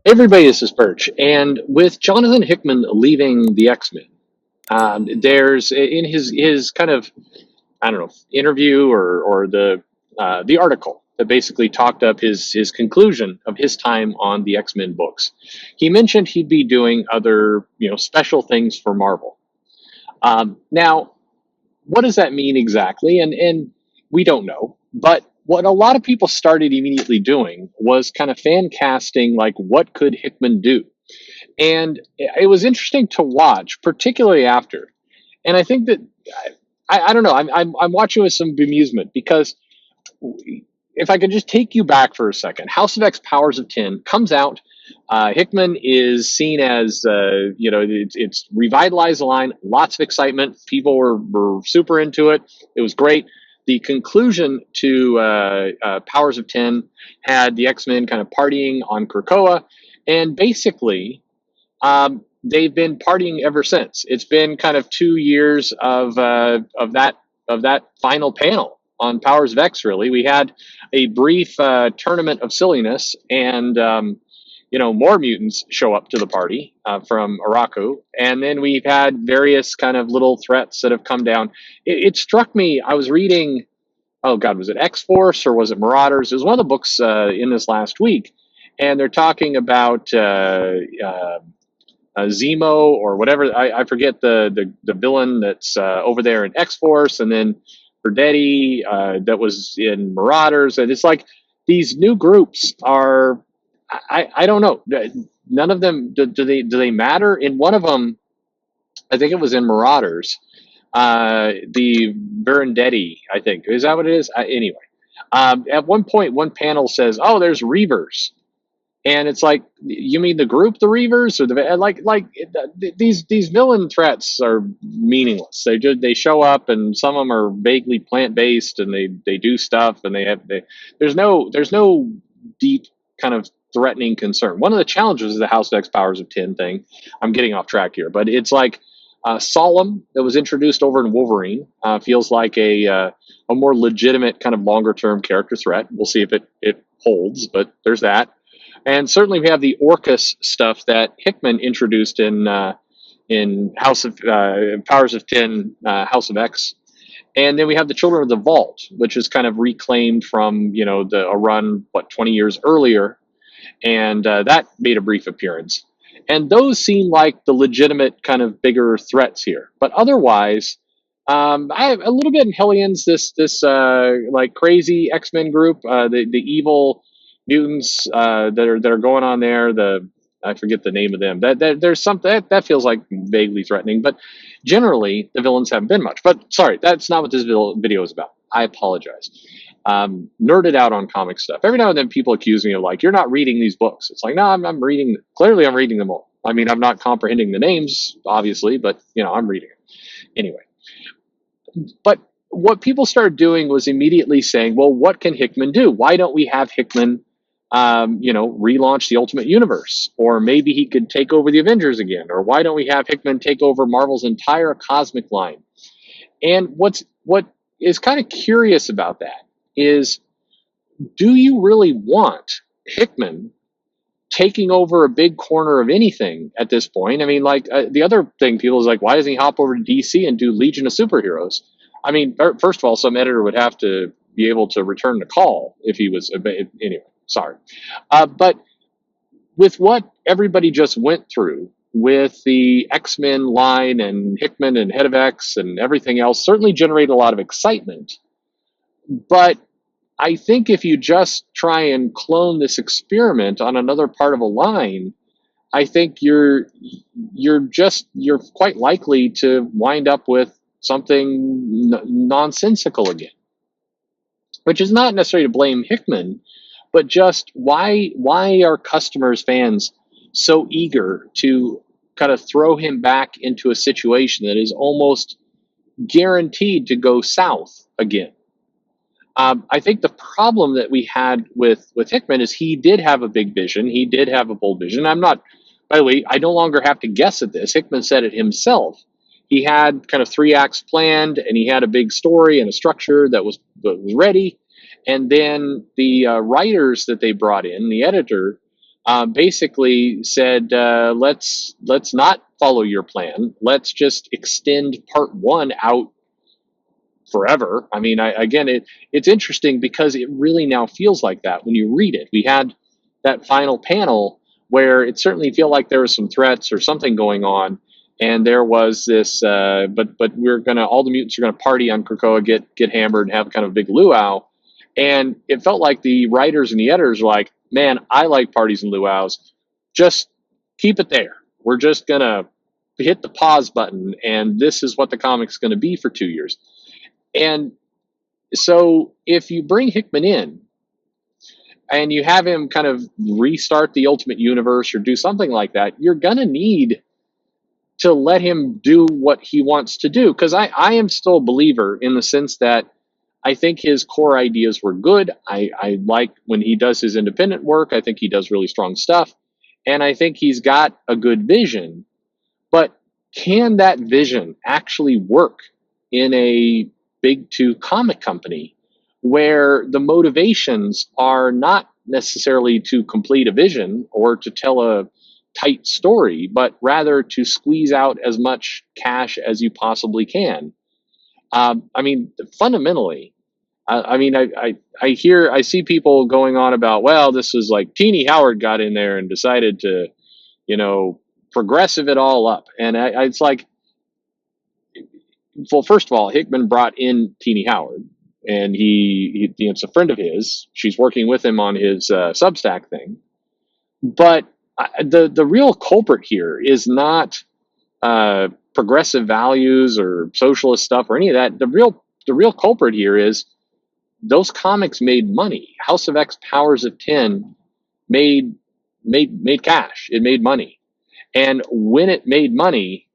Everybody, this is Perch, and with Jonathan Hickman leaving the X-Men, there's in his kind of, I don't know, interview or the article that basically talked up his conclusion of his time on the X-Men books. He mentioned he'd be doing other special things for Marvel. Now, what does that mean exactly? And we don't know. But what a lot of people started immediately doing was kind of fan casting, like what could Hickman do? And it was interesting to watch, particularly after. And I think that I don't know. I'm watching with some bemusement because if I could just take you back for a second, House of X Powers of 10 comes out. Hickman is seen as, it's revitalized the line, lots of excitement. People were super into it. It was great. The conclusion to Powers of 10 had the X-Men kind of partying on Krakoa. And basically, they've been partying ever since. It's been kind of 2 years of that final panel on Powers of X. Really, we had a brief tournament of silliness, and more mutants show up to the party from Araku, and then we've had various kind of little threats that have come down. It struck me. I was reading. Oh God, was it X Force or was it Marauders? It was one of the books in this last week, and they're talking about Zemo or whatever. I forget the villain that's over there in X Force, and then Verdetti that was in Marauders, and it's like these new groups are. I don't know. None of them do they matter? In one of them, I think it was in Marauders. The Verendetti, I think, is that what it is? Anyway, at one point, one panel says, "Oh, there's Reavers." And it's like, you mean the group, the Reavers, or these villain threats are meaningless. They show up, and some of them are vaguely plant based, and they do stuff, and there's no deep kind of threatening concern. One of the challenges of the House of X Powers of 10 thing, I'm getting off track here, but it's like Solemn that was introduced over in Wolverine feels like a more legitimate kind of longer term character threat. We'll see if it holds, but there's that. And certainly we have the Orcus stuff that Hickman introduced in House of Powers of 10, House of X. And then we have the Children of the Vault, which is kind of reclaimed from, a run, 20 years earlier. And that made a brief appearance. And those seem like the legitimate kind of bigger threats here. But otherwise, I have a little bit in Hellions, this like crazy X-Men group, the evil mutants that are going on there. I forget the name of them. There's something that feels like vaguely threatening, but generally the villains haven't been much. But sorry, that's not what this video is about. I apologize. Nerded out on comic stuff. Every now and then people accuse me of like, you're not reading these books. It's like, no, I'm reading. Clearly, I'm reading them all. I mean, I'm not comprehending the names, obviously, but I'm reading it anyway. But what people started doing was immediately saying, well, what can Hickman do? Why don't we have Hickman relaunch the Ultimate Universe, or maybe he could take over the Avengers again, or why don't we have Hickman take over Marvel's entire cosmic line? And what is kind of curious about that is, do you really want Hickman taking over a big corner of anything at this point? I mean, the other thing people is like, why doesn't he hop over to DC and do Legion of Superheroes? I mean, first of all, some editor would have to be able to return the call if he was anyway. Sorry. But with what everybody just went through with the X-Men line and Hickman and Head of X and everything else, certainly generated a lot of excitement. But I think if you just try and clone this experiment on another part of a line, I think you're quite likely to wind up with something nonsensical again, which is not necessarily to blame Hickman, but just why are customers, fans, so eager to kind of throw him back into a situation that is almost guaranteed to go south again? I think the problem that we had with Hickman is he did have a big vision. He did have a bold vision. By the way, I no longer have to guess at this. Hickman said it himself. He had kind of 3 acts planned, and he had a big story and a structure that was ready. And then the writers that they brought in, the editor, basically said, let's not follow your plan. Let's just extend part one out forever. I mean, again, it's interesting because it really now feels like that when you read it. We had that final panel where it certainly felt like there was some threats or something going on, and there was this. But we're gonna all the mutants are gonna party on Krakoa, get hammered, and have kind of a big luau. And it felt like the writers and the editors were like, "Man, I like parties and luaus. Just keep it there. We're just gonna hit the pause button, and this is what the comic's going to be for 2 years." And so if you bring Hickman in and you have him kind of restart the Ultimate Universe or do something like that, you're going to need to let him do what he wants to do. Because I am still a believer in the sense that I think his core ideas were good. I like when he does his independent work. I think he does really strong stuff. And I think he's got a good vision. But can that vision actually work in a big two comic company where the motivations are not necessarily to complete a vision or to tell a tight story, but rather to squeeze out as much cash as you possibly can? I mean, fundamentally, I see people going on about, well, this was like Teenie Howard got in there and decided to, progressive it all up. And it's like, well, first of all, Hickman brought in Teenie Howard, and it's a friend of his. She's working with him on his Substack thing. But the real culprit here is not progressive values or socialist stuff or any of that. The real culprit here is those comics made money. House of X, Powers of 10 made cash. It made money. And when it made money,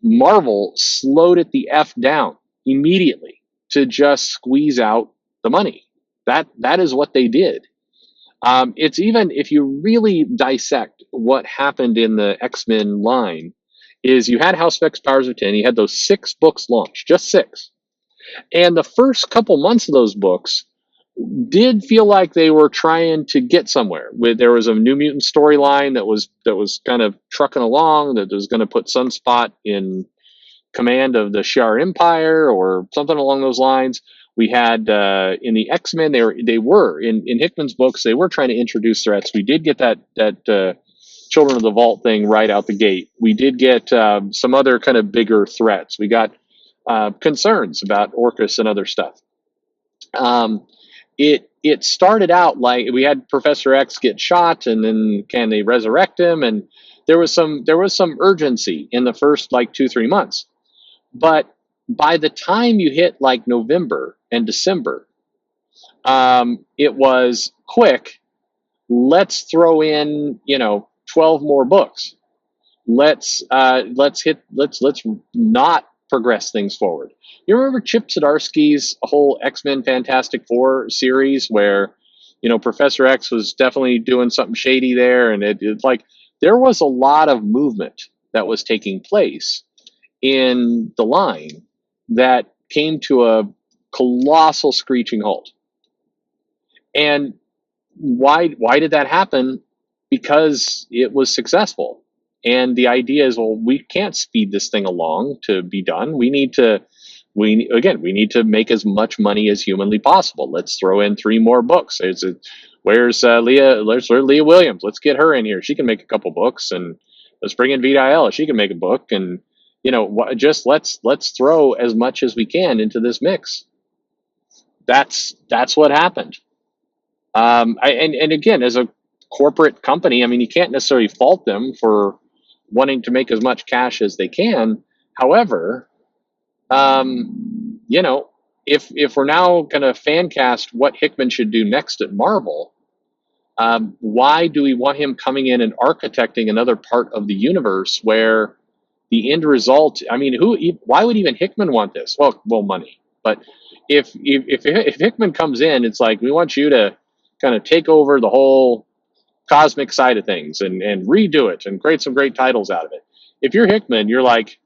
Marvel slowed it the F down immediately to just squeeze out the money. That is what they did. It's even, if you really dissect what happened in the X-Men line, is you had House of X, Powers of 10, you had those 6 books launched, just 6. And the first couple months of those books did feel like they were trying to get somewhere. There was a New Mutant storyline that was kind of trucking along, that was going to put Sunspot in command of the Shi'ar Empire or something along those lines. We had in the X-Men, they were in Hickman's books, they were trying to introduce threats. We did get that Children of the Vault thing right out the gate. We did get some other kind of bigger threats. We got concerns about Orcus and other stuff. It started out like we had Professor X get shot, and then can they resurrect him? And there was some urgency in the first like 2-3 months. But by the time you hit like November and December, it was quick. Let's throw in 12 more books. Let's not progress things forward. You remember Chip Zdarsky's whole X-Men Fantastic Four series where, Professor X was definitely doing something shady there, and it's like there was a lot of movement that was taking place in the line that came to a colossal screeching halt. And why did that happen? Because it was successful. And the idea is, well, we can't speed this thing along to be done. We need to make as much money as humanly possible. Let's throw in 3 more books. Where's Leah Williams? Let's get her in here. She can make a couple books, and let's bring in Vita Ayala. She can make a book, and just let's throw as much as we can into this mix. That's what happened. And again, as a corporate company, I mean, you can't necessarily fault them for wanting to make as much cash as they can. However, if we're now going to fan cast what Hickman should do next at Marvel, why do we want him coming in and architecting another part of the universe where the end result? I mean, why would even Hickman want this? Well, money. But if Hickman comes in, it's like, we want you to kind of take over the whole cosmic side of things and redo it and create some great titles out of it. If you're Hickman, you're like,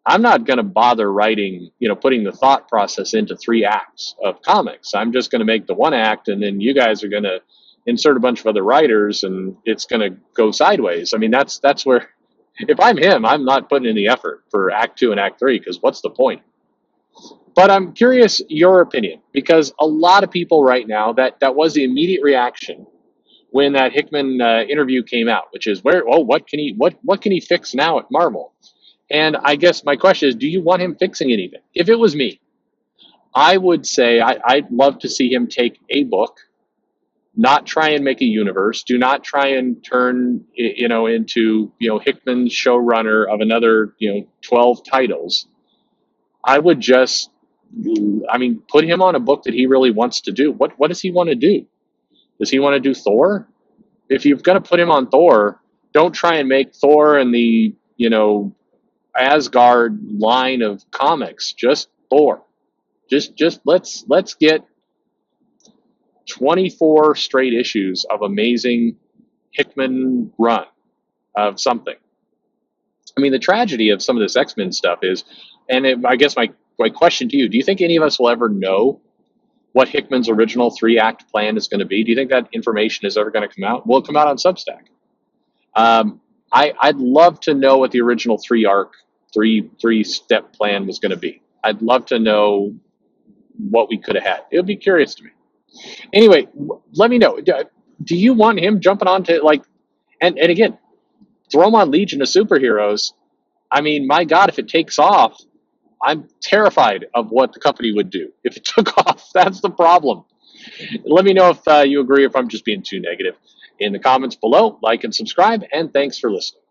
I'm not going to bother writing, putting the thought process into 3 acts of comics. I'm just going to make the 1 act, and then you guys are going to insert a bunch of other writers, and it's going to go sideways. I mean, that's where if I'm him, I'm not putting in the effort for Act Two and Act Three because what's the point? But I'm curious your opinion because a lot of people right now that was the immediate reaction when that Hickman interview came out, which is what can he fix now at Marvel? And I guess my question is, do you want him fixing anything? If it was me, I would say I'd love to see him take a book, not try and make a universe. Do not try and turn into Hickman's showrunner of another 12 titles. I would just, I mean, put him on a book that he really wants to do. What does he want to do? Does he want to do Thor? If you're going to put him on Thor, don't try and make Thor and the Asgard line of comics. Just Thor. Just let's get 24 straight issues of amazing Hickman run of something. I mean, the tragedy of some of this X-Men stuff is, I guess my question to you, do you think any of us will ever know what Hickman's original 3-act plan is going to be? Do you think that information is ever going to come out? Will it come out on Substack? I'd love to know what the original 3-step plan was going to be. I'd love to know what we could have had. It would be curious to me. Anyway, let me know. Do you want him jumping on to and again, throw him on Legion of Superheroes? I mean, my God, if it takes off, I'm terrified of what the company would do if it took off. That's the problem. Let me know if you agree, if I'm just being too negative in the comments below. Like and subscribe, and thanks for listening.